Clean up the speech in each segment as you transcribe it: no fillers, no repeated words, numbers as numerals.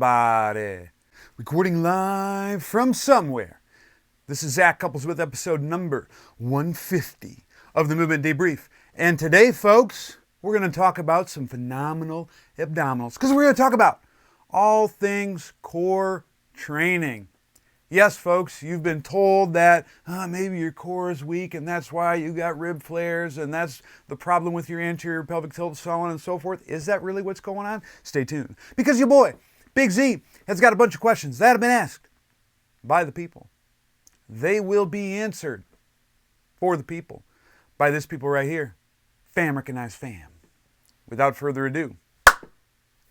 everybody. Recording live from somewhere. This is Zach Couples with episode number 150 of the Movement Debrief. And today, folks, we're going to talk about some phenomenal abdominals because we're going to talk about all things core training. Yes, folks, you've been told that maybe your core is weak and that's why you got rib flares and that's the problem with your anterior pelvic tilt, so on and so forth. Is that really what's going on? Stay tuned. Because your boy, Big Z, has got a bunch of questions that have been asked by the people. They will be answered for the people by this people right here. Fam recognize fam. Without further ado,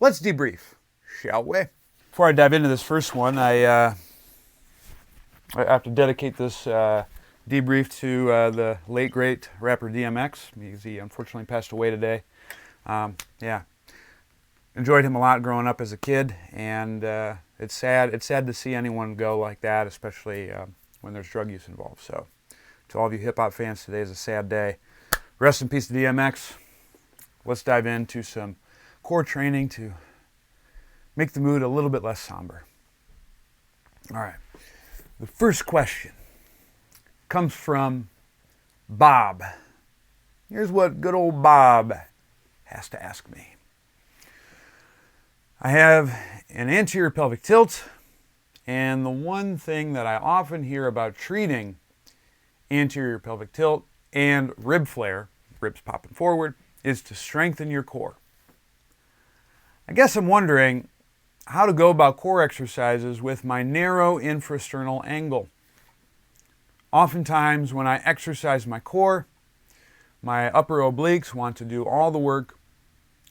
let's debrief, shall we? Before I dive into this first one, I have to dedicate this debrief to the late, great rapper DMX, because he unfortunately passed away today. Enjoyed him a lot growing up as a kid, and it's sad to see anyone go like that, especially when there's drug use involved. So to all of you hip-hop fans, today is a sad day. Rest in peace to DMX. Let's dive into some core training to make the mood a little bit less somber. All right. The first question comes from Bob. Here's what good old Bob has to ask me. I have an anterior pelvic tilt, and the one thing that I often hear about treating anterior pelvic tilt and rib flare, ribs popping forward, is to strengthen your core. I guess I'm wondering how to go about core exercises with my narrow infrasternal angle. Oftentimes when I exercise my core, my upper obliques want to do all the work,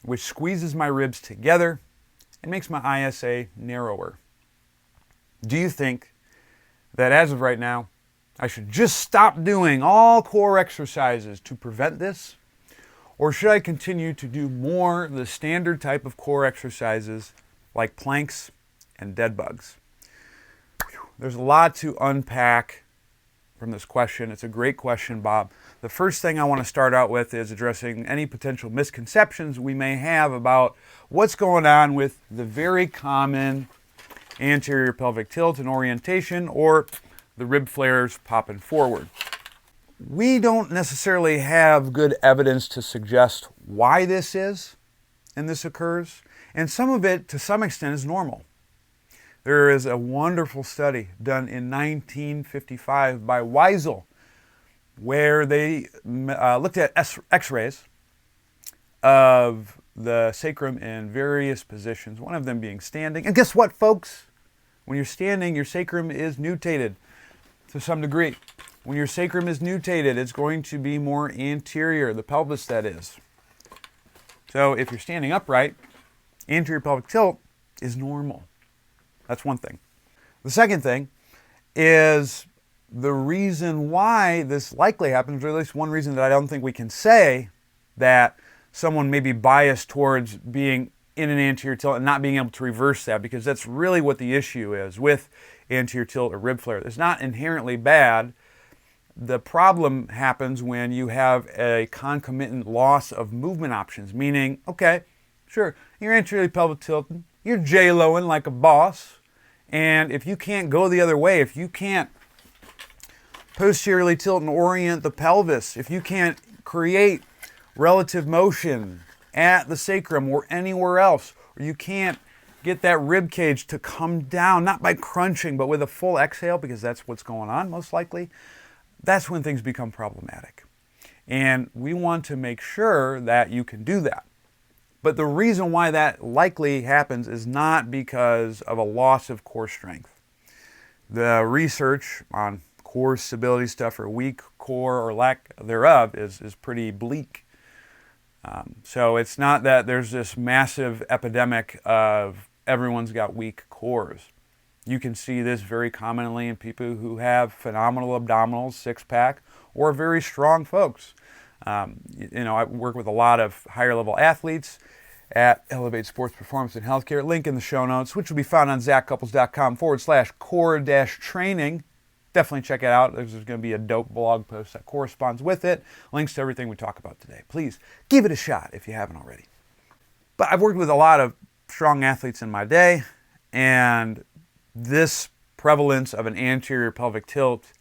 which squeezes my ribs together and makes my ISA narrower. Do you think that as of right now, I should just stop doing all core exercises to prevent this? Or should I continue to do more the standard type of core exercises like planks and dead bugs? There's a lot to unpack from this question. It's a great question, Bob. The first thing I want to start out with is addressing any potential misconceptions we may have about what's going on with the very common anterior pelvic tilt and orientation, or the rib flares popping forward. We don't necessarily have good evidence to suggest why this is and this occurs. And some of it, to some extent, is normal. There is a wonderful study done in 1955 by Weisel, where they looked at x-rays of the sacrum in various positions, one of them being standing. And guess what, folks? When you're standing, your sacrum is nutated to some degree. When your sacrum is nutated, it's going to be more anterior, the pelvis that is. So if you're standing upright, anterior pelvic tilt is normal. That's one thing. The second thing is the reason why this likely happens, or at least one reason that I don't think we can say that someone may be biased towards being in an anterior tilt and not being able to reverse that, because that's really what the issue is with anterior tilt or rib flare. It's not inherently bad. The problem happens when you have a concomitant loss of movement options, meaning, okay, sure, you're anteriorly pelvic tilting, you're J-Loing like a boss, and if you can't go the other way, if you can't posteriorly tilt and orient the pelvis, if you can't create relative motion at the sacrum or anywhere else, or you can't get that rib cage to come down, not by crunching, but with a full exhale, because that's what's going on most likely, that's when things become problematic. And we want to make sure that you can do that. But the reason why that likely happens is not because of a loss of core strength. The research on core stability stuff, or weak core or lack thereof, is pretty bleak. So it's not that there's this massive epidemic of everyone's got weak cores. You can see this very commonly in people who have phenomenal abdominals, six-pack, or very strong folks. I work with a lot of higher-level athletes at Elevate Sports Performance and Healthcare. Link in the show notes, which will be found on zachcouples.com/core-training. Definitely check it out. There's going to be a dope blog post that corresponds with it. Links to everything we talk about today. Please give it a shot if you haven't already. But I've worked with a lot of strong athletes in my day, And this prevalence of an anterior pelvic tilt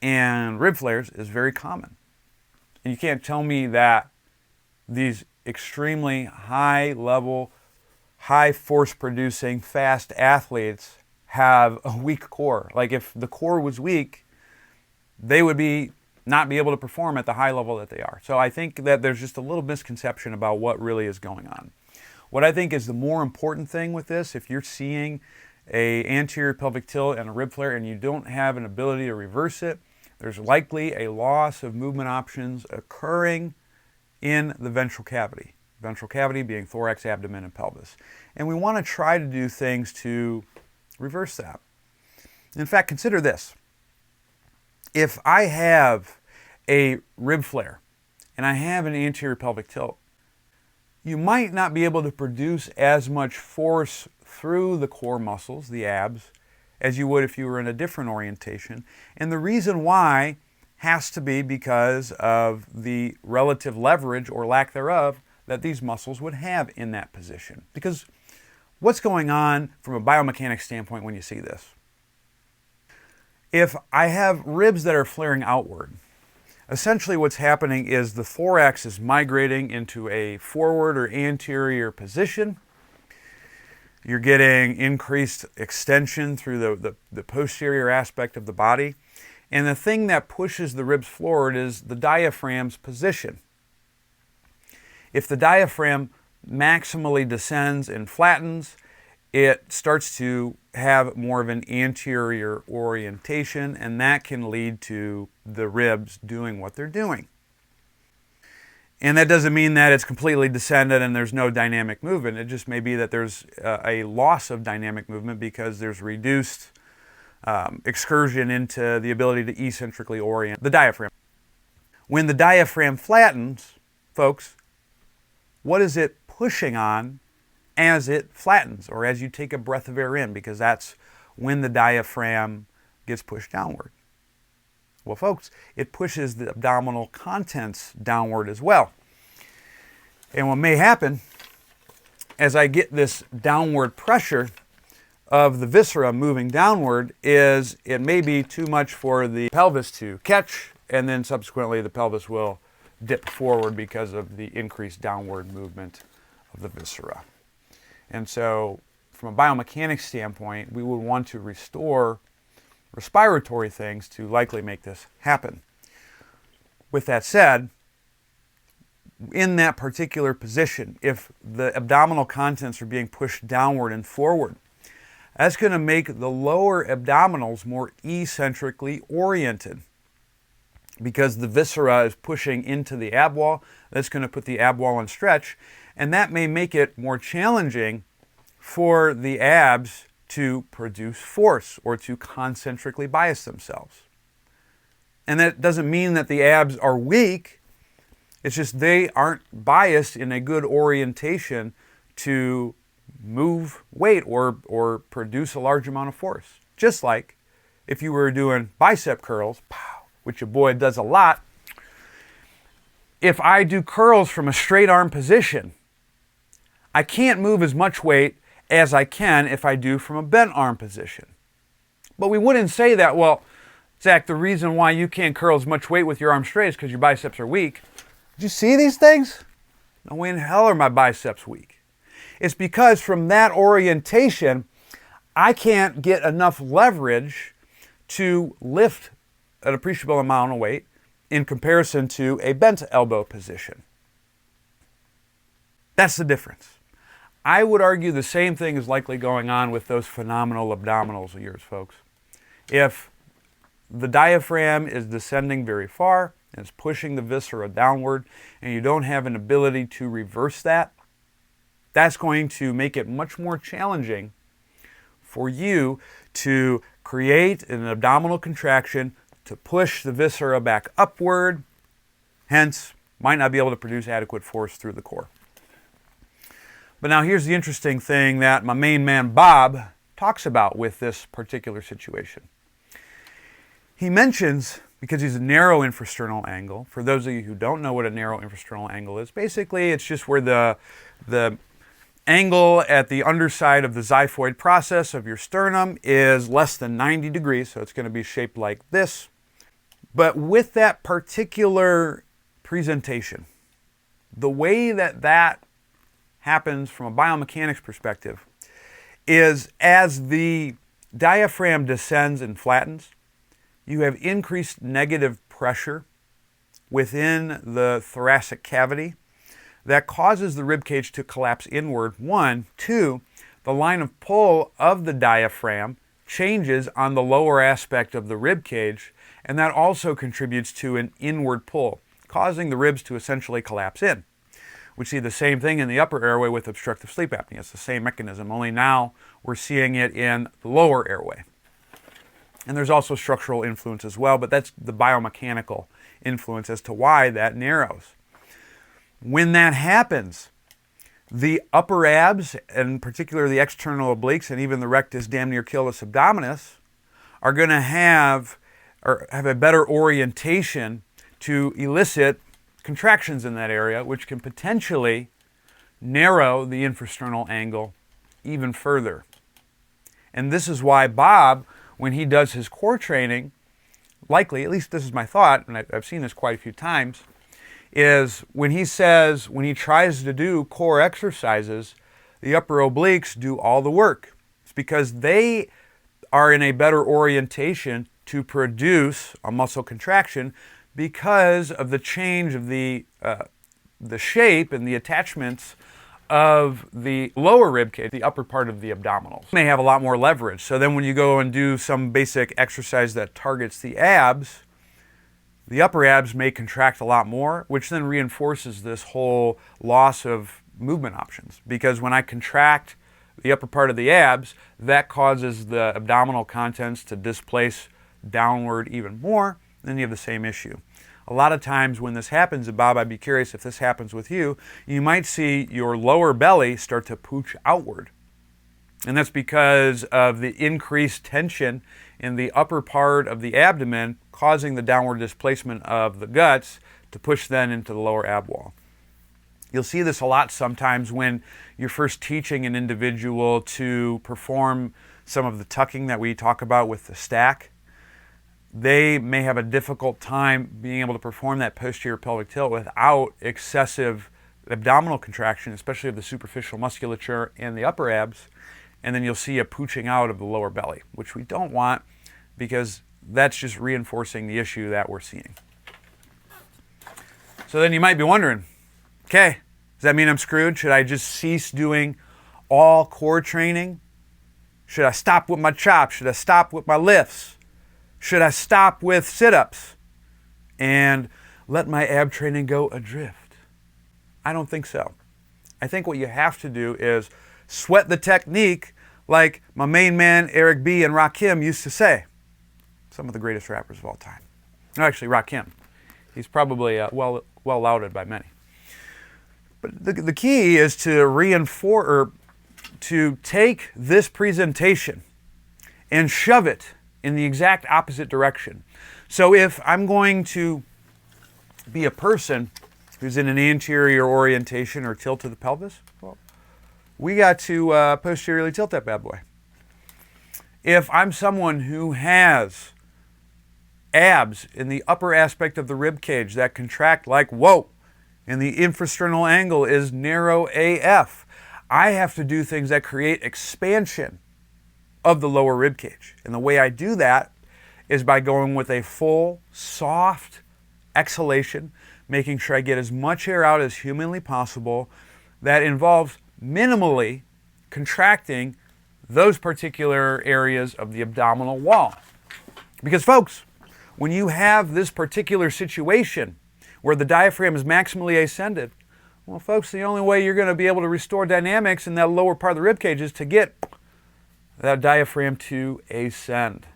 and rib flares is very common. And you can't tell me that these extremely high level, high force producing, fast athletes have a weak core. Like if the core was weak, they would not be able to perform at the high level that they are. So I think that there's just a little misconception about what really is going on. What I think is the more important thing with this, if you're seeing an anterior pelvic tilt and a rib flare and you don't have an ability to reverse it, there's likely a loss of movement options occurring in the ventral cavity. Ventral cavity being thorax, abdomen, and pelvis. And we want to try to do things to reverse that. In fact, consider this. If I have a rib flare and I have an anterior pelvic tilt, you might not be able to produce as much force through the core muscles, the abs, as you would if you were in a different orientation. And the reason why has to be because of the relative leverage or lack thereof that these muscles would have in that position. Because what's going on from a biomechanics standpoint when you see this? If I have ribs that are flaring outward, essentially what's happening is the thorax is migrating into a forward or anterior position. You're getting increased extension through the posterior aspect of the body. And the thing that pushes the ribs forward is the diaphragm's position. If the diaphragm maximally descends and flattens, it starts to have more of an anterior orientation, and that can lead to the ribs doing what they're doing. And that doesn't mean that it's completely descended and there's no dynamic movement. It just may be that there's a loss of dynamic movement because there's reduced excursion into the ability to eccentrically orient the diaphragm. When the diaphragm flattens, folks, what is it pushing on as it flattens or as you take a breath of air in? Because that's when the diaphragm gets pushed downward. Well, folks, it pushes the abdominal contents downward as well. And what may happen as I get this downward pressure of the viscera moving downward is it may be too much for the pelvis to catch, and then subsequently the pelvis will dip forward because of the increased downward movement of the viscera. And so from a biomechanics standpoint, we would want to restore respiratory things to likely make this happen. With that said, in that particular position, if the abdominal contents are being pushed downward and forward, that's going to make the lower abdominals more eccentrically oriented because the viscera is pushing into the ab wall. That's going to put the ab wall in stretch, and that may make it more challenging for the abs to produce force or to concentrically bias themselves. And that doesn't mean that the abs are weak. It's just they aren't biased in a good orientation to move weight or produce a large amount of force. Just like if you were doing bicep curls, which your boy does a lot, if I do curls from a straight arm position, I can't move as much weight as I can if I do from a bent arm position. But we wouldn't say that, well, Zach, the reason why you can't curl as much weight with your arms straight is because your biceps are weak. Did you see these things? No way in hell are my biceps weak. It's because from that orientation, I can't get enough leverage to lift an appreciable amount of weight in comparison to a bent elbow position. That's the difference. I would argue the same thing is likely going on with those phenomenal abdominals of yours, folks. If the diaphragm is descending very far and it's pushing the viscera downward and you don't have an ability to reverse that, that's going to make it much more challenging for you to create an abdominal contraction to push the viscera back upward, hence might not be able to produce adequate force through the core. But now here's the interesting thing that my main man Bob talks about with this particular situation. He mentions, because he's a narrow infrasternal angle, for those of you who don't know what a narrow infrasternal angle is, basically it's just where the angle at the underside of the xiphoid process of your sternum is less than 90 degrees, so it's going to be shaped like this. But with that particular presentation, the way that that happens from a biomechanics perspective is as the diaphragm descends and flattens, you have increased negative pressure within the thoracic cavity that causes the rib cage to collapse inward. One. Two, the line of pull of the diaphragm changes on the lower aspect of the rib cage, and that also contributes to an inward pull, causing the ribs to essentially collapse in. We see the same thing in the upper airway with obstructive sleep apnea. It's the same mechanism, only now we're seeing it in the lower airway. And there's also structural influence as well, but that's the biomechanical influence as to why that narrows. When that happens, the upper abs, and in particular the external obliques and even the rectus damnioculatus abdominis, are going to have a better orientation to elicit contractions in that area, which can potentially narrow the infrasternal angle even further. And this is why Bob, when he does his core training, likely, at least this is my thought, and I've seen this quite a few times, is when he tries to do core exercises, the upper obliques do all the work. It's because they are in a better orientation to produce a muscle contraction because of the change of the shape and the attachments of the lower rib cage, the upper part of the abdominals. They have a lot more leverage. So then when you go and do some basic exercise that targets the abs, the upper abs may contract a lot more, which then reinforces this whole loss of movement options. Because when I contract the upper part of the abs, that causes the abdominal contents to displace downward even more, then you have the same issue. A lot of times when this happens, and Bob, I'd be curious if this happens with you, you might see your lower belly start to pooch outward. And that's because of the increased tension in the upper part of the abdomen causing the downward displacement of the guts to push then into the lower ab wall. You'll see this a lot sometimes when you're first teaching an individual to perform some of the tucking that we talk about with the stack. They may have a difficult time being able to perform that posterior pelvic tilt without excessive abdominal contraction, especially of the superficial musculature and the upper abs, and then you'll see a pooching out of the lower belly, which we don't want because that's just reinforcing the issue that we're seeing. So then you might be wondering, okay, does that mean I'm screwed? Should I just cease doing all core training? Should I stop with my chops? Should I stop with my lifts? Should I stop with sit-ups and let my ab training go adrift? I don't think so. I think what you have to do is sweat the technique like my main man Eric B. and Rakim used to say. Some of the greatest rappers of all time. No, actually, Rakim. He's probably well lauded by many. But the key is to reinforce, or to take this presentation and shove it in the exact opposite direction. So if I'm going to be a person who's in an anterior orientation or tilt to the pelvis, well, we got to posteriorly tilt that bad boy. If I'm someone who has abs in the upper aspect of the rib cage that contract like whoa, and the infrasternal angle is narrow AF, I have to do things that create expansion of the lower rib cage. And the way I do that is by going with a full, soft exhalation, making sure I get as much air out as humanly possible. That involves minimally contracting those particular areas of the abdominal wall. Because folks, when you have this particular situation where the diaphragm is maximally ascended, well folks, the only way you're going to be able to restore dynamics in that lower part of the rib cage is to get that diaphragm to ascend.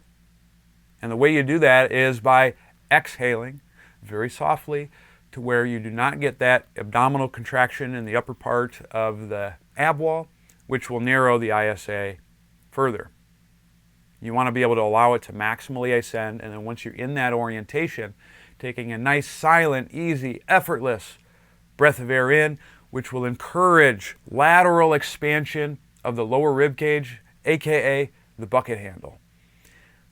And the way you do that is by exhaling very softly to where you do not get that abdominal contraction in the upper part of the ab wall, which will narrow the ISA further. You want to be able to allow it to maximally ascend, and then once you're in that orientation, taking a nice, silent, easy, effortless breath of air in which will encourage lateral expansion of the lower rib cage, aka the bucket handle.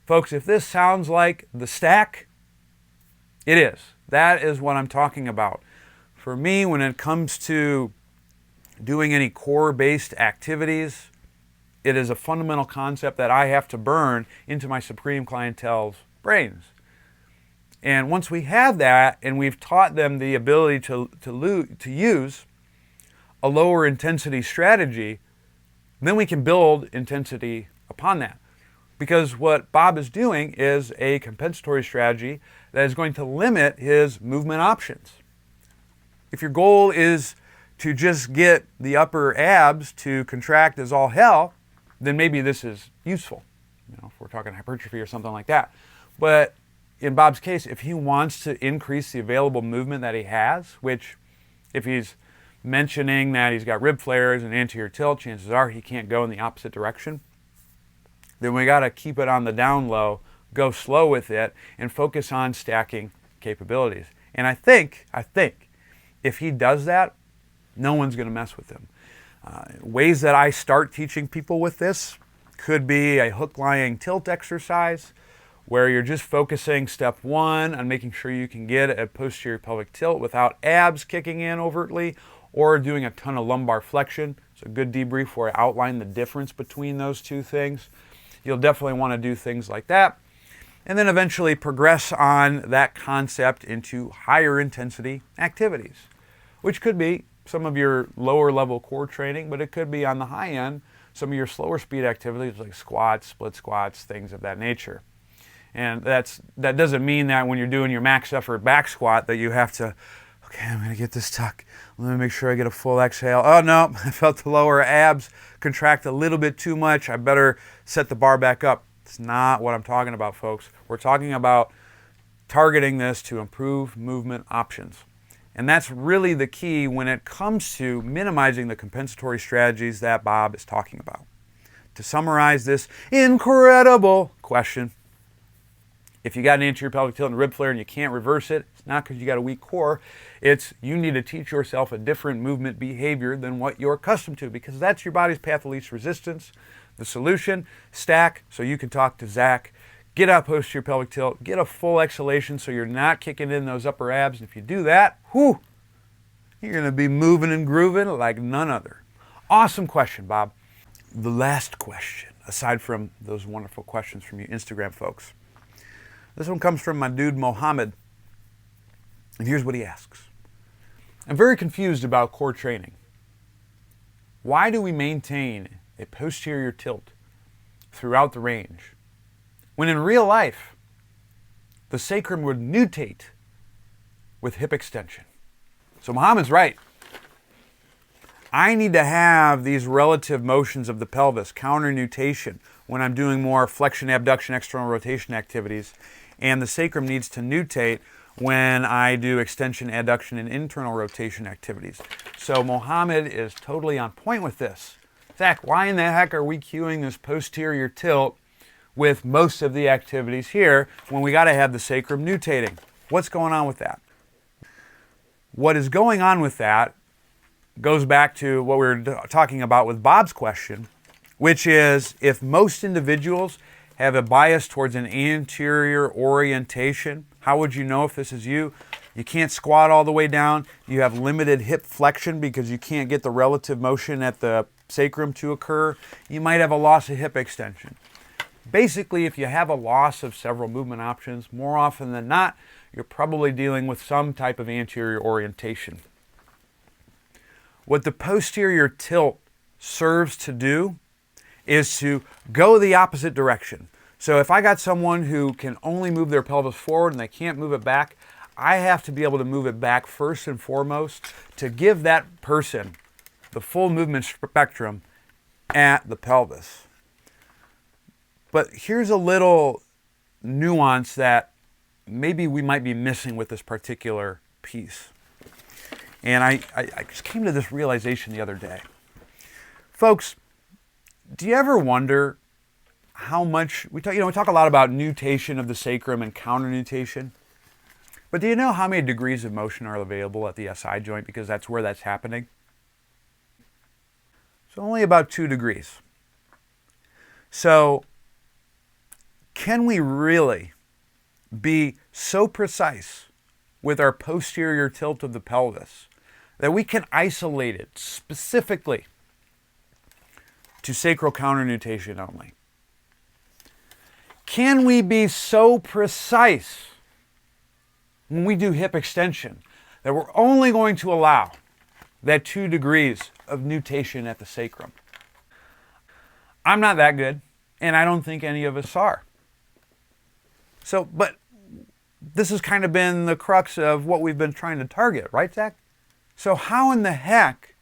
Folks, if this sounds like the stack, it is. That is what I'm talking about. For me, when it comes to doing any core-based activities, it is a fundamental concept that I have to burn into my supreme clientele's brains. And once we have that, and we've taught them the ability to use a lower intensity strategy, then we can build intensity upon that. Because what Bob is doing is a compensatory strategy that is going to limit his movement options. If your goal is to just get the upper abs to contract as all hell, then maybe this is useful, if we're talking hypertrophy or something like that. But in Bob's case, if he wants to increase the available movement that he has, which if he's mentioning that he's got rib flares and anterior tilt, chances are he can't go in the opposite direction, then we got to keep it on the down low, go slow with it, and focus on stacking capabilities. And I think if he does that, no one's going to mess with him. Ways that I start teaching people with this could be a hook-lying tilt exercise, where you're just focusing step one on making sure you can get a posterior pelvic tilt without abs kicking in overtly, or doing a ton of lumbar flexion. It's a good debrief where I outline the difference between those two things. You'll definitely want to do things like that. And then eventually progress on that concept into higher intensity activities, which could be some of your lower level core training, but it could be on the high end, some of your slower speed activities like squats, split squats, things of that nature. And that doesn't mean that when you're doing your max effort back squat that you have to, okay, I'm going to get this tuck. Let me make sure I get a full exhale. Oh no, I felt the lower abs contract a little bit too much. I better set the bar back up. It's not what I'm talking about, folks. We're talking about targeting this to improve movement options. And that's really the key when it comes to minimizing the compensatory strategies that Bob is talking about. To summarize this incredible question, if you got an anterior pelvic tilt and rib flare and you can't reverse it, it's not because you got a weak core. It's you need to teach yourself a different movement behavior than what you're accustomed to, because that's your body's path of least resistance. The solution, stack so you can talk to Zach. Get out posterior pelvic tilt. Get a full exhalation so you're not kicking in those upper abs. And if you do that, whew, you're going to be moving and grooving like none other. Awesome question, Bob. The last question, aside from those wonderful questions from you Instagram folks. This one comes from my dude Mohammed, and here's what he asks. I'm very confused about core training. Why do we maintain a posterior tilt throughout the range, when in real life, the sacrum would nutate with hip extension? So Mohammed's right. I need to have these relative motions of the pelvis, counternutation, when I'm doing more flexion, abduction, external rotation activities, and the sacrum needs to nutate when I do extension, adduction, and internal rotation activities. So Mohammed is totally on point with this. Zach, why in the heck are we cueing this posterior tilt with most of the activities here when we got to have the sacrum nutating? What's going on with that? What is going on with that goes back to what we were talking about with Bob's question, which is if most individuals have a bias towards an anterior orientation, how would you know if this is you? You can't squat all the way down. You have limited hip flexion because you can't get the relative motion at the sacrum to occur. You might have a loss of hip extension. Basically, if you have a loss of several movement options, more often than not, you're probably dealing with some type of anterior orientation. What the posterior tilt serves to do is to go the opposite direction. So if I got someone who can only move their pelvis forward and they can't move it back, I have to be able to move it back first and foremost to give that person the full movement spectrum at the pelvis. But here's a little nuance that maybe we might be missing with this particular piece. And I just came to this realization the other day. Folks, do you ever wonder how much, we talk a lot about nutation of the sacrum and counternutation, but do you know how many degrees of motion are available at the SI joint, because that's where that's happening? It's only about 2 degrees. So can we really be so precise with our posterior tilt of the pelvis that we can isolate it specifically to sacral counternutation only? Can we be so precise when we do hip extension that we're only going to allow that 2 degrees of nutation at the sacrum? I'm not that good, and I don't think any of us are. So, but this has kind of been the crux of what we've been trying to target, right, Zach? So how in the heck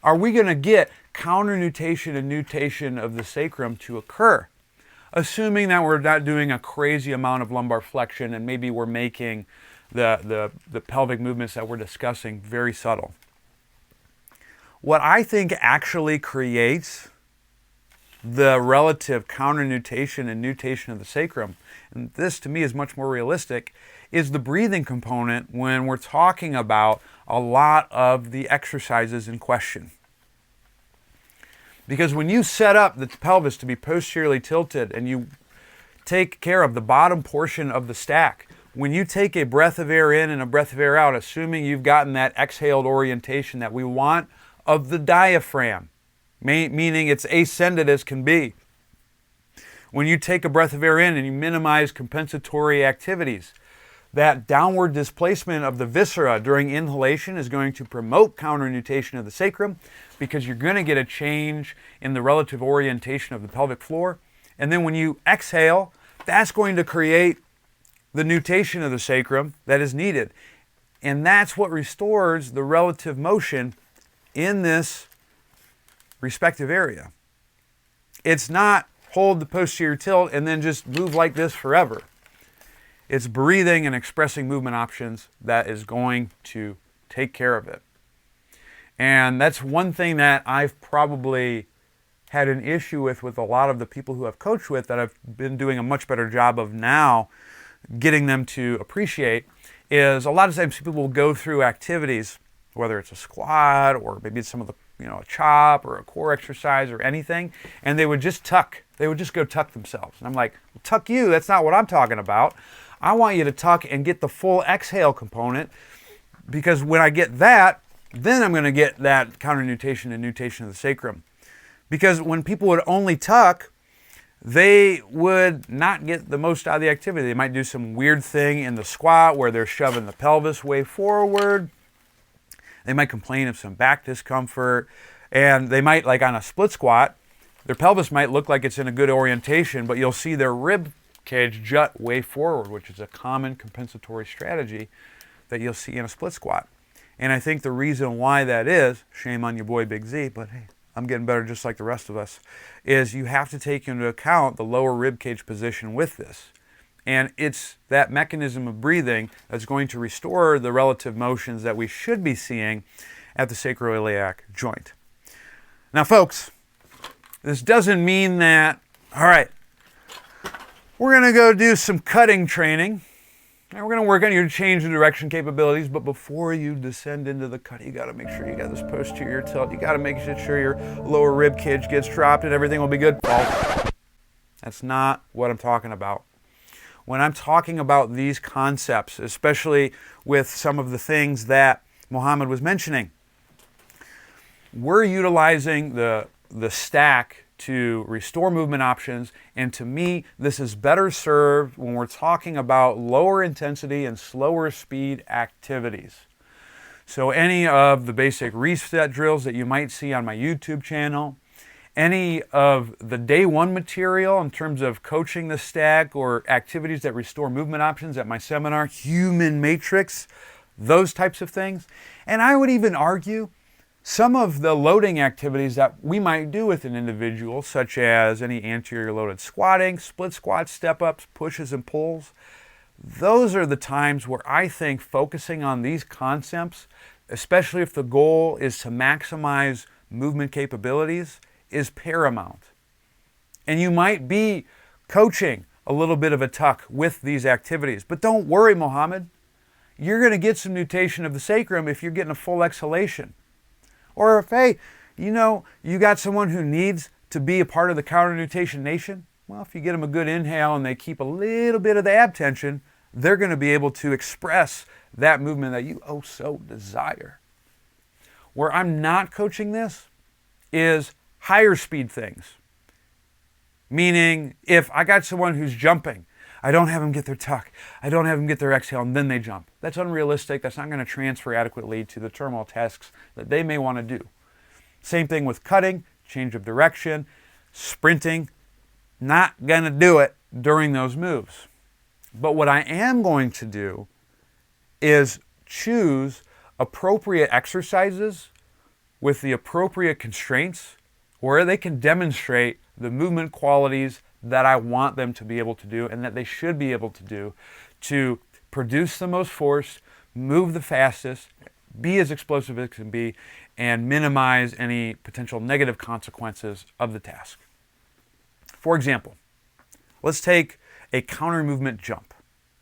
are we going to get counternutation and nutation of the sacrum to occur, assuming that we're not doing a crazy amount of lumbar flexion and maybe we're making the pelvic movements that we're discussing very subtle? What I think actually creates the relative counternutation and nutation of the sacrum, and this to me is much more realistic, is the breathing component when we're talking about a lot of the exercises in question. Because when you set up the pelvis to be posteriorly tilted and you take care of the bottom portion of the stack, when you take a breath of air in and a breath of air out, assuming you've gotten that exhaled orientation that we want of the diaphragm, meaning it's ascended as can be. When you take a breath of air in and you minimize compensatory activities, that downward displacement of the viscera during inhalation is going to promote counternutation of the sacrum because you're going to get a change in the relative orientation of the pelvic floor. And then when you exhale, that's going to create the nutation of the sacrum that is needed. And that's what restores the relative motion in this respective area. It's not hold the posterior tilt and then just move like this forever. It's breathing and expressing movement options that is going to take care of it. And that's one thing that I've probably had an issue with a lot of the people who I've coached with, that I've been doing a much better job of now getting them to appreciate, is a lot of times people will go through activities, whether it's a squat or maybe it's some of the, a chop or a core exercise or anything, and they would just tuck. They would just go tuck themselves. And I'm like, tuck you, that's not what I'm talking about. I want you to tuck and get the full exhale component, because when I get that, then I'm going to get that counternutation and nutation of the sacrum. Because when people would only tuck, they would not get the most out of the activity. They might do some weird thing in the squat where they're shoving the pelvis way forward. They might complain of some back discomfort, and they might, like on a split squat, their pelvis might look like it's in a good orientation, but you'll see their rib cage jut way forward, which is a common compensatory strategy that you'll see in a split squat. And I think the reason why that is, shame on your boy Big Z, but hey, I'm getting better just like the rest of us, is you have to take into account the lower rib cage position with this. And it's that mechanism of breathing that's going to restore the relative motions that we should be seeing at the sacroiliac joint. Now, folks, this doesn't mean that, all right, we're going to go do some cutting training, and we're going to work on your change of direction capabilities, but before you descend into the cut, you got to make sure you got this posterior tilt. You got to make sure your lower rib cage gets dropped and everything will be good. False. That's not what I'm talking about. When I'm talking about these concepts, especially with some of the things that Mohammed was mentioning, we're utilizing the stack to restore movement options, and to me, this is better served when we're talking about lower intensity and slower speed activities. So any of the basic reset drills that you might see on my YouTube channel, any of the day one material in terms of coaching the stack or activities that restore movement options at my seminar, Human Matrix, those types of things. And I would even argue some of the loading activities that we might do with an individual, such as any anterior loaded squatting, split squats, step-ups, pushes and pulls, those are the times where I think focusing on these concepts, especially if the goal is to maximize movement capabilities, is paramount. And you might be coaching a little bit of a tuck with these activities, but don't worry, Mohammed. You're going to get some nutation of the sacrum if you're getting a full exhalation. Or if, hey, You know, you got someone who needs to be a part of the counternutation nation. Well, if you get them a good inhale and they keep a little bit of the ab tension, they're going to be able to express that movement that you oh so desire. Where I'm not coaching this is higher speed things. Meaning, if I got someone who's jumping, I don't have them get their tuck, I don't have them get their exhale, and then they jump. That's unrealistic. That's not going to transfer adequately to the terminal tasks that they may want to do. Same thing with cutting, change of direction, sprinting. Not going to do it during those moves. But what I am going to do is choose appropriate exercises with the appropriate constraints where they can demonstrate the movement qualities that I want them to be able to do and that they should be able to do to produce the most force, move the fastest, be as explosive as it can be, and minimize any potential negative consequences of the task. For example, let's take a counter movement jump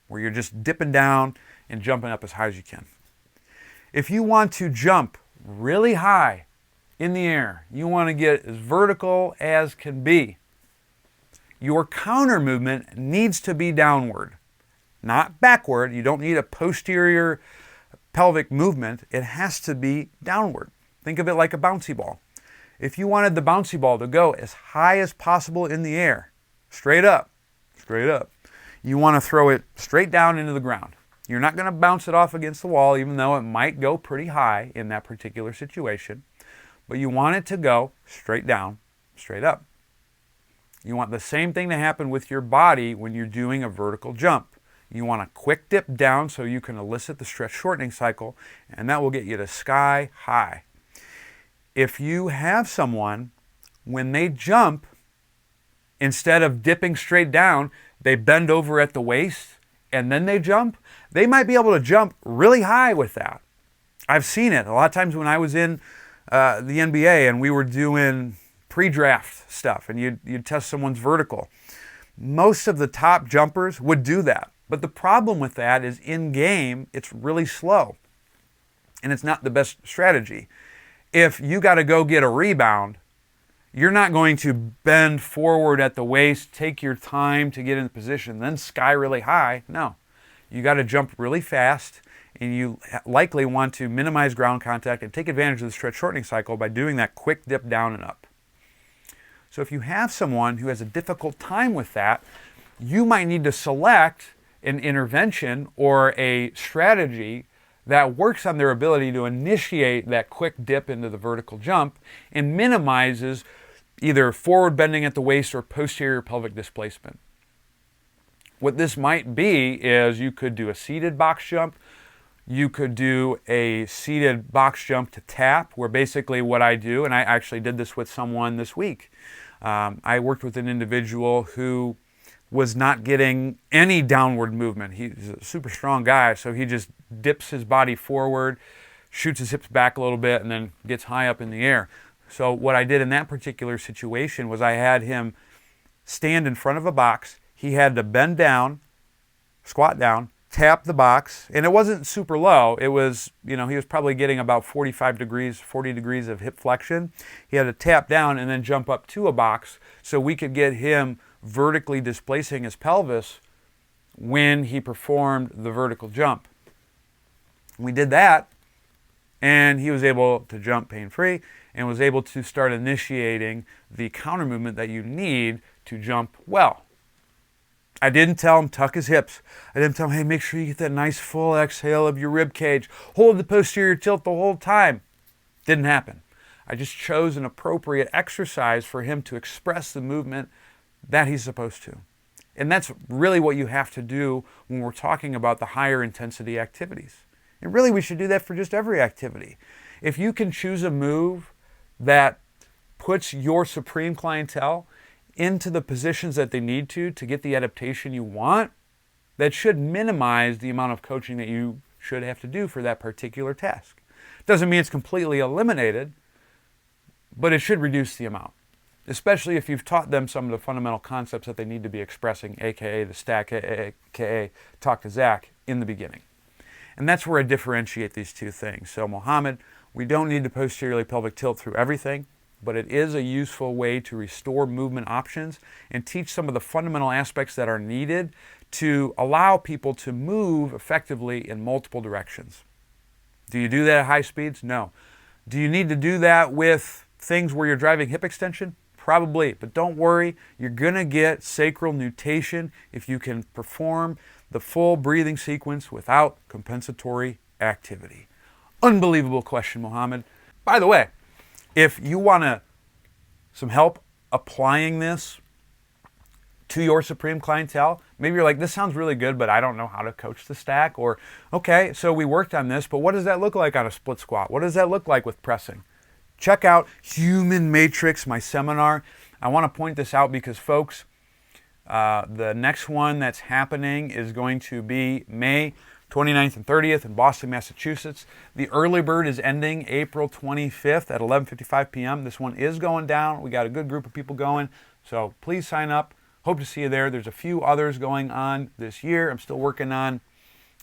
where you're just dipping down and jumping up as high as you can. If you want to jump really high in the air, you want to get as vertical as can be, your counter movement needs to be downward, not backward. You don't need a posterior pelvic movement. It has to be downward. Think of it like a bouncy ball. If you wanted the bouncy ball to go as high as possible in the air, straight up, you want to throw it straight down into the ground. You're not going to bounce it off against the wall, even though it might go pretty high in that particular situation. But you want it to go straight down, straight up. You want the same thing to happen with your body when you're doing a vertical jump. You want a quick dip down so you can elicit the stretch shortening cycle, and that will get you to sky high. If you have someone, when they jump, instead of dipping straight down, they bend over at the waist and then they jump, they might be able to jump really high with that. I've seen it a lot of times when I was in the NBA and we were doing pre-draft stuff and you'd test someone's vertical. Most of the top jumpers would do that. But the problem with that is in game, it's really slow and it's not the best strategy. If you got to go get a rebound, you're not going to bend forward at the waist, take your time to get in position, then sky really high. No, you got to jump really fast, and you likely want to minimize ground contact and take advantage of the stretch shortening cycle by doing that quick dip down and up. So if you have someone who has a difficult time with that, you might need to select an intervention or a strategy that works on their ability to initiate that quick dip into the vertical jump and minimizes either forward bending at the waist or posterior pelvic displacement. What this might be is you could do a seated box jump. You could do a seated box jump to tap, where basically what I do, and I actually did this with someone this week. I worked with an individual who was not getting any downward movement. He's a super strong guy, so he just dips his body forward, shoots his hips back a little bit, and then gets high up in the air. So what I did in that particular situation was I had him stand in front of a box. He had to bend down, squat down, tap the box, and it wasn't super low. It was, he was probably getting about 45 degrees, 40 degrees of hip flexion. He had to tap down and then jump up to a box so we could get him vertically displacing his pelvis when he performed the vertical jump. We did that, and he was able to jump pain-free and was able to start initiating the counter movement that you need to jump well. I didn't tell him tuck his hips. I didn't tell him, hey, make sure you get that nice full exhale of your rib cage. Hold the posterior tilt the whole time. Didn't happen. I just chose an appropriate exercise for him to express the movement that he's supposed to. And that's really what you have to do when we're talking about the higher intensity activities. And really we should do that for just every activity. If you can choose a move that puts your supreme clientele into the positions that they need to get the adaptation you want, that should minimize the amount of coaching that you should have to do for that particular task. Doesn't mean it's completely eliminated, but it should reduce the amount, especially if you've taught them some of the fundamental concepts that they need to be expressing, aka the stack, aka talk to Zach, in the beginning. And that's where I differentiate these two things. So Mohammed, We don't need to posteriorly pelvic tilt through everything, but it is a useful way to restore movement options and teach some of the fundamental aspects that are needed to allow people to move effectively in multiple directions. Do you do that at high speeds? No. Do you need to do that with things where you're driving hip extension? Probably, but don't worry, you're going to get sacral nutation if you can perform the full breathing sequence without compensatory activity. Unbelievable question, Mohammed. By the way, if you want some help applying this to your Supreme clientele, maybe you're like, this sounds really good, but I don't know how to coach the stack. Or, okay, so we worked on this, but what does that look like on a split squat? What does that look like with pressing? Check out Human Matrix, my seminar. I want to point this out because, folks, the next one that's happening is going to be May 29th and 30th in Boston, Massachusetts. The early bird is ending April 25th at 11:55 p.m. This one is going down. We got a good group of people going, so please sign up. Hope to see you there. There's a few others going on this year. I'm still working on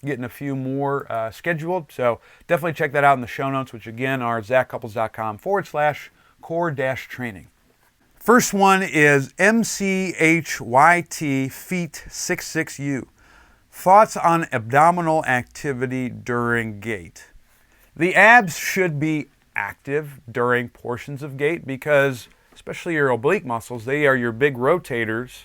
getting a few more scheduled, so definitely check that out in the show notes, which again are zachcouples.com/core-training. First one is MCHYT Feet 66U. Thoughts on abdominal activity during gait. The abs should be active during portions of gait because, especially your oblique muscles, they are your big rotators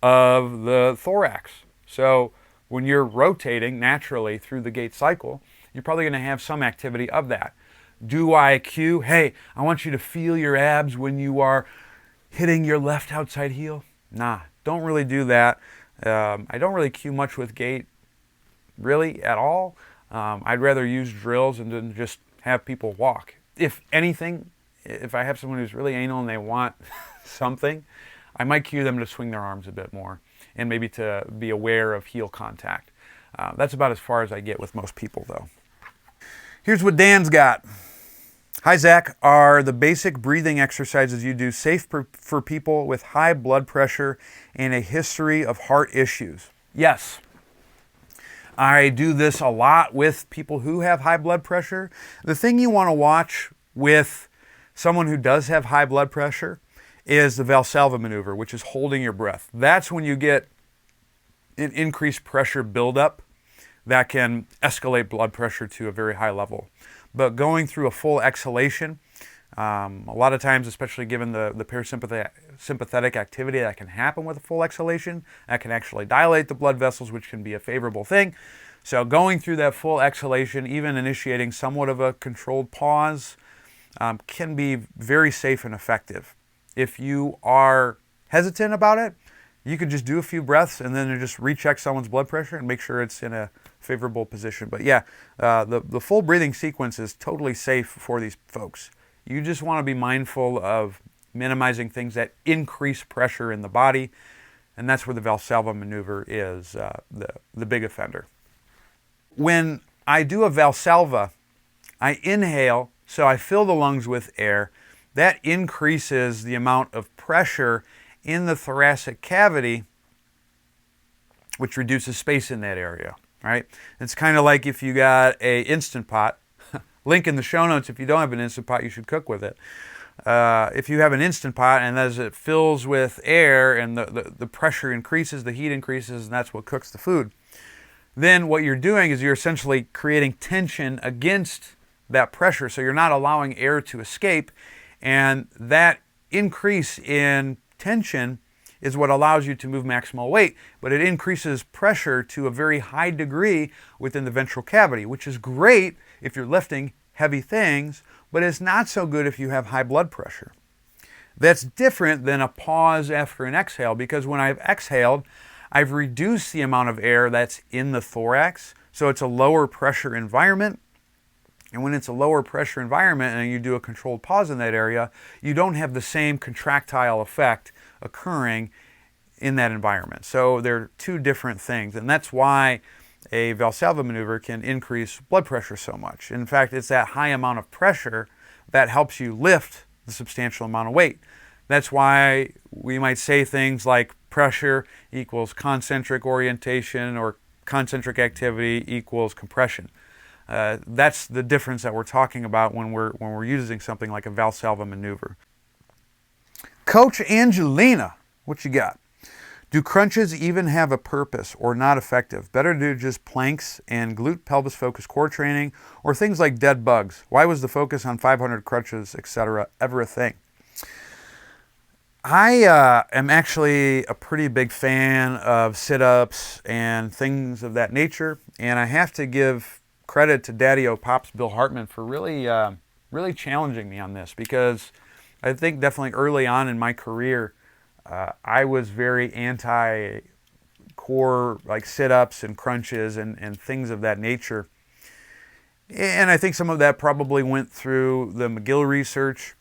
of the thorax. So when you're rotating naturally through the gait cycle, you're probably going to have some activity of that. Do I cue, hey, I want you to feel your abs when you are hitting your left outside heel? Nah, don't really do that. I don't really cue much with gait, really, at all. I'd rather use drills and then just have people walk. If anything, if I have someone who's really anal and they want something, I might cue them to swing their arms a bit more and maybe to be aware of heel contact. That's about as far as I get with most people, though. Here's what Dan's got. Hi, Zach. Are the basic breathing exercises you do safe for people with high blood pressure and a history of heart issues? Yes. I do this a lot with people who have high blood pressure. The thing you want to watch with someone who does have high blood pressure is the Valsalva maneuver, which is holding your breath. That's when you get an increased pressure buildup that can escalate blood pressure to a very high level. But going through a full exhalation, a lot of times, especially given the parasympathetic activity that can happen with a full exhalation, that can actually dilate the blood vessels, which can be a favorable thing. So going through that full exhalation, even initiating somewhat of a controlled pause, can be very safe and effective. If you are hesitant about it, you could just do a few breaths and then just recheck someone's blood pressure and make sure it's in a favorable position. But yeah, the full breathing sequence is totally safe for these folks. You just want to be mindful of minimizing things that increase pressure in the body, and that's where the Valsalva maneuver is the big offender. When I do a Valsalva, I inhale, so I fill the lungs with air. That increases the amount of pressure in the thoracic cavity, which reduces space in that area, right? It's kind of like if you got a Instant Pot. Link in the show notes. If you don't have an Instant Pot, you should cook with it. If you have an Instant Pot and as it fills with air and the pressure increases, the heat increases, and that's what cooks the food, then what you're doing is you're essentially creating tension against that pressure, so you're not allowing air to escape, and that increase in tension is what allows you to move maximal weight, but it increases pressure to a very high degree within the ventral cavity, which is great if you're lifting heavy things, but it's not so good if you have high blood pressure. That's different than a pause after an exhale, because when I've exhaled, I've reduced the amount of air that's in the thorax, so it's a lower pressure environment. And when it's a lower pressure environment and you do a controlled pause in that area, you don't have the same contractile effect occurring in that environment. So they're two different things, and that's why a Valsalva maneuver can increase blood pressure so much. In fact, it's that high amount of pressure that helps you lift the substantial amount of weight. That's why we might say things like pressure equals concentric orientation or concentric activity equals compression. That's the difference that we're talking about when we're using something like a Valsalva maneuver. Coach Angelina, what you got? Do crunches even have a purpose or not effective? Better to do just planks and glute pelvis focused core training or things like dead bugs? Why was the focus on 500 crunches, etc. ever a thing? I am actually a pretty big fan of sit-ups and things of that nature, and I have to give credit to Daddy-O Pops Bill Hartman for really challenging me on this, because I think definitely early on in my career, I was very anti-core, like sit-ups and crunches and things of that nature. And I think some of that probably went through the McGill research.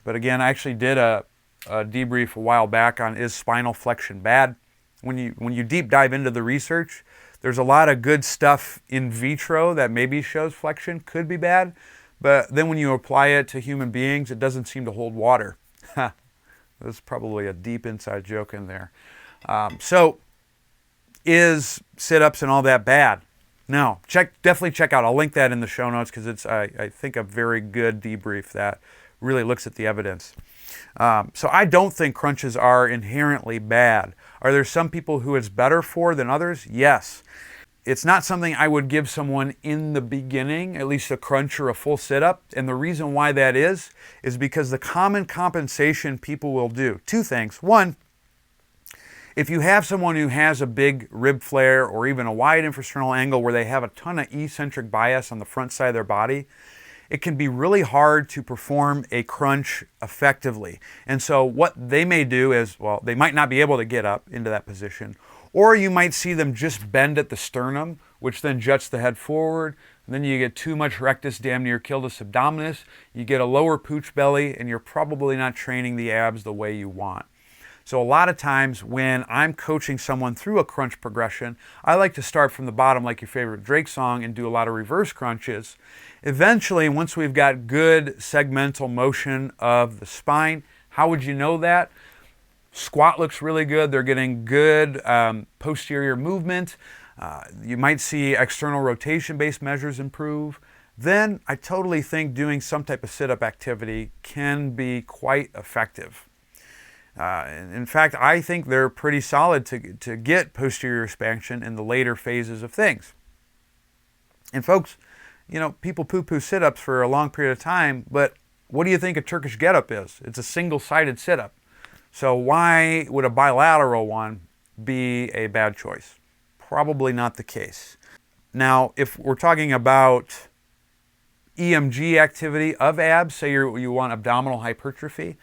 But again, I actually did a debrief a while back on is spinal flexion bad. When you deep dive into the research, there's a lot of good stuff in vitro that maybe shows flexion could be bad. But then when you apply it to human beings, it doesn't seem to hold water. There's probably a deep inside joke in there. So is sit-ups and all that bad? No. Definitely check out. I'll link that in the show notes because it's, I think, a very good debrief that really looks at the evidence. So I don't think crunches are inherently bad. Are there some people who it's better for than others? Yes. It's not something I would give someone in the beginning, at least a crunch or a full sit-up. And the reason why that is because the common compensation people will do. Two things. One, if you have someone who has a big rib flare or even a wide infrasternal angle where they have a ton of eccentric bias on the front side of their body, it can be really hard to perform a crunch effectively. And so what they may do is, well, they might not be able to get up into that position, or you might see them just bend at the sternum, which then juts the head forward. And then you get too much rectus, damn near gluteus abdominis. You get a lower pooch belly, and you're probably not training the abs the way you want. So a lot of times when I'm coaching someone through a crunch progression, I like to start from the bottom like your favorite Drake song and do a lot of reverse crunches. Eventually, once we've got good segmental motion of the spine, how would you know that? Squat looks really good. They're getting good posterior movement. You might see external rotation-based measures improve. Then I totally think doing some type of sit-up activity can be quite effective. In fact, I think they're pretty solid to get posterior expansion in the later phases of things. And folks, you know, people poo-poo sit-ups for a long period of time, but what do you think a Turkish get-up is? It's a single-sided sit-up. So why would a bilateral one be a bad choice? Probably not the case. Now, if we're talking about EMG activity of abs, say you want abdominal hypertrophy,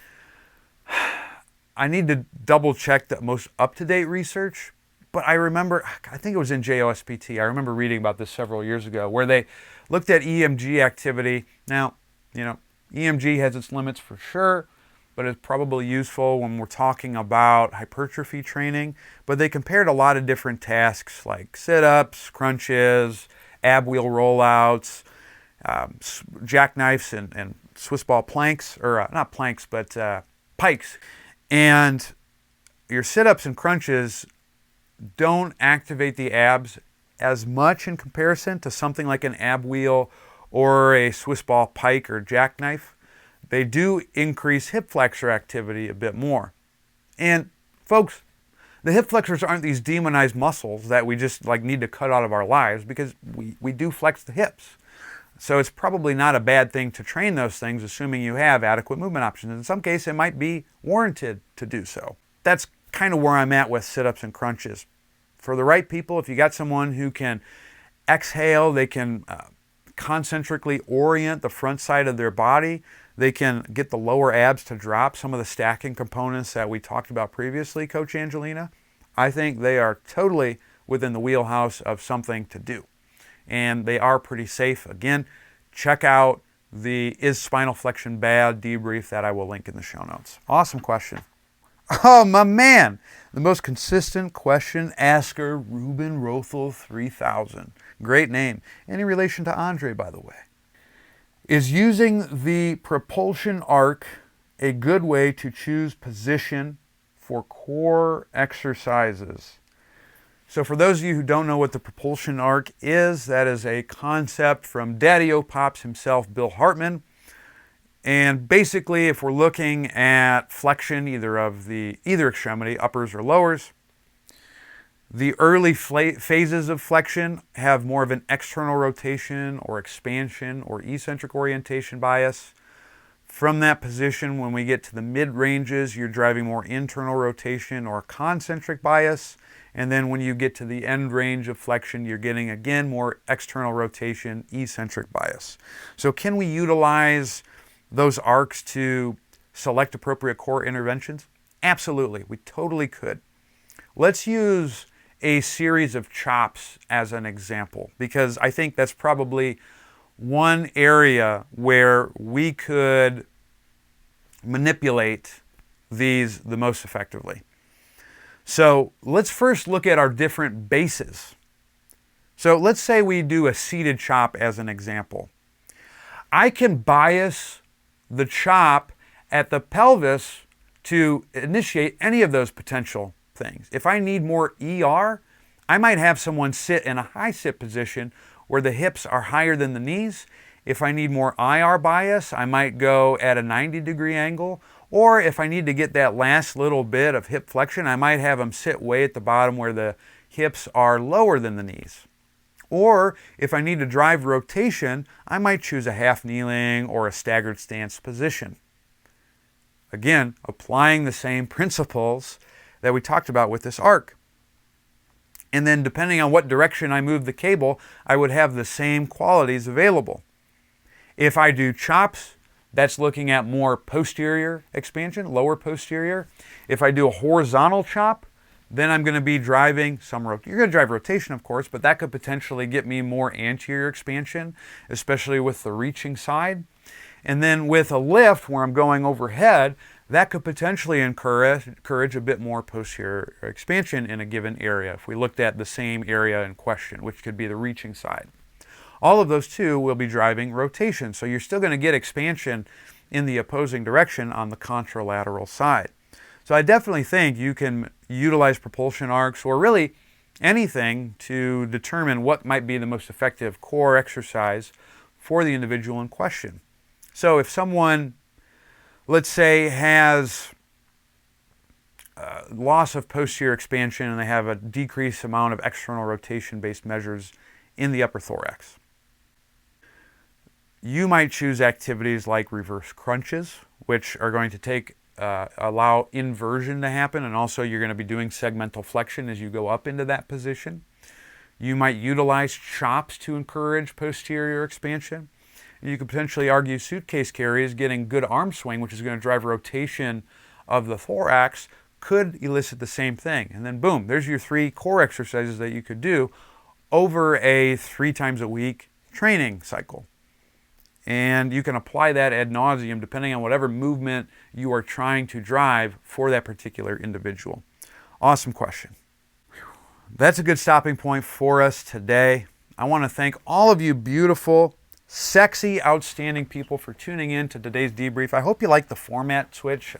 I need to double check the most up-to-date research, but I remember, I think it was in JOSPT, I remember reading about this several years ago, where they looked at EMG activity. Now, you know, EMG has its limits for sure, but it's probably useful when we're talking about hypertrophy training. But they compared a lot of different tasks like sit-ups, crunches, ab wheel rollouts, jackknives and Swiss ball planks, or not planks, but pikes. And your sit-ups and crunches don't activate the abs as much in comparison to something like an ab wheel or a Swiss ball pike or jackknife. They do increase hip flexor activity a bit more. And folks, the hip flexors aren't these demonized muscles that we just like need to cut out of our lives, because we do flex the hips. So it's probably not a bad thing to train those things, assuming you have adequate movement options. In some cases, it might be warranted to do so. That's kind of where I'm at with sit-ups and crunches. For the right people, if you got someone who can exhale, they can concentrically orient the front side of their body, they can get the lower abs to drop, some of the stacking components that we talked about previously, Coach Angelina, I think they are totally within the wheelhouse of something to do. And they are pretty safe. Again, check out the Is Spinal Flexion Bad debrief that I will link in the show notes. Awesome question. Oh, my man. The most consistent question asker, Ruben Rothel 3000. Great name. Any relation to Andre, by the way? Is using the propulsion arc a good way to choose position for core exercises? So for those of you who don't know what the propulsion arc is, that is a concept from Daddy-O Pops himself, Bill Hartman. And basically, if we're looking at flexion, either extremity, uppers or lowers, the early phases of flexion have more of an external rotation or expansion or eccentric orientation bias. From that position, when we get to the mid-ranges, you're driving more internal rotation or concentric bias. And then when you get to the end range of flexion, you're getting, again, more external rotation, eccentric bias. So can we utilize those arcs to select appropriate core interventions? Absolutely, we totally could. Let's use a series of chops as an example, because I think that's probably one area where we could manipulate these the most effectively. So let's first look at our different bases. So let's say we do a seated chop as an example. I can bias the chop at the pelvis to initiate any of those potential things. If I need more ER, I might have someone sit in a high sit position where the hips are higher than the knees. If I need more IR bias, I might go at a 90-degree angle. Or if I need to get that last little bit of hip flexion, I might have them sit way at the bottom where the hips are lower than the knees. Or if I need to drive rotation, I might choose a half kneeling or a staggered stance position. Again, applying the same principles that we talked about with this arc. And then depending on what direction I move the cable, I would have the same qualities available. If I do chops, that's looking at more posterior expansion, lower posterior. If I do a horizontal chop, then I'm going to be driving you're going to drive rotation, of course, but that could potentially get me more anterior expansion, especially with the reaching side. And then with a lift where I'm going overhead, that could potentially encourage a bit more posterior expansion in a given area if we looked at the same area in question, which could be the reaching side. All of those two will be driving rotation, so you're still going to get expansion in the opposing direction on the contralateral side. So I definitely think you can utilize propulsion arcs or really anything to determine what might be the most effective core exercise for the individual in question. So if someone, let's say, has loss of posterior expansion and they have a decreased amount of external rotation-based measures in the upper thorax, you might choose activities like reverse crunches, which are going to allow inversion to happen, and also you're going to be doing segmental flexion as you go up into that position. You might utilize chops to encourage posterior expansion. You could potentially argue suitcase carries, getting good arm swing, which is going to drive rotation of the thorax, could elicit the same thing. And then boom, there's your 3 core exercises that you could do over a 3 times a week training cycle. And you can apply that ad nauseum depending on whatever movement you are trying to drive for that particular individual. Awesome question. That's a good stopping point for us today. I want to thank all of you beautiful, sexy, outstanding people for tuning in to today's debrief. I hope you like the format switch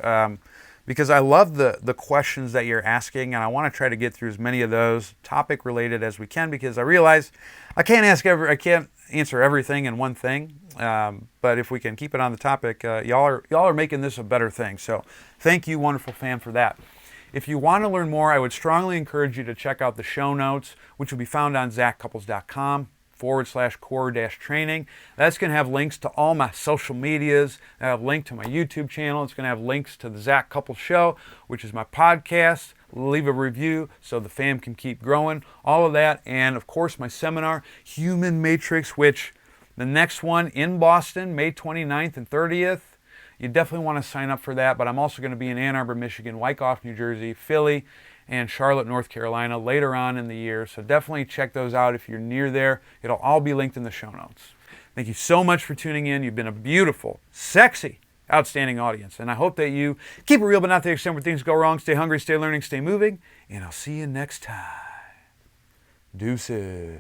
because I love the questions that you're asking, and I want to try to get through as many of those topic related as we can, because I realize I can't answer everything in one thing, but if we can keep it on the topic, y'all are making this a better thing. So thank you, wonderful fan, for that. If you want to learn more, I would strongly encourage you to check out the show notes, which will be found on zachcouples.com/core-training. That's going to have links to all my social medias. I have a link to my YouTube channel. It's going to have links to the Zach Couples Show, which is my podcast. Leave a review so the fam can keep growing. All of that. And of course, my seminar, Human Matrix, which the next one in Boston, May 29th and 30th. You definitely want to sign up for that. But I'm also going to be in Ann Arbor, Michigan, Wyckoff, New Jersey, Philly, and Charlotte, North Carolina later on in the year. So definitely check those out if you're near there. It'll all be linked in the show notes. Thank you so much for tuning in. You've been a beautiful, sexy, outstanding audience. And I hope that you keep it real, but not to the extent where things go wrong. Stay hungry, stay learning, stay moving. And I'll see you next time. Deuces.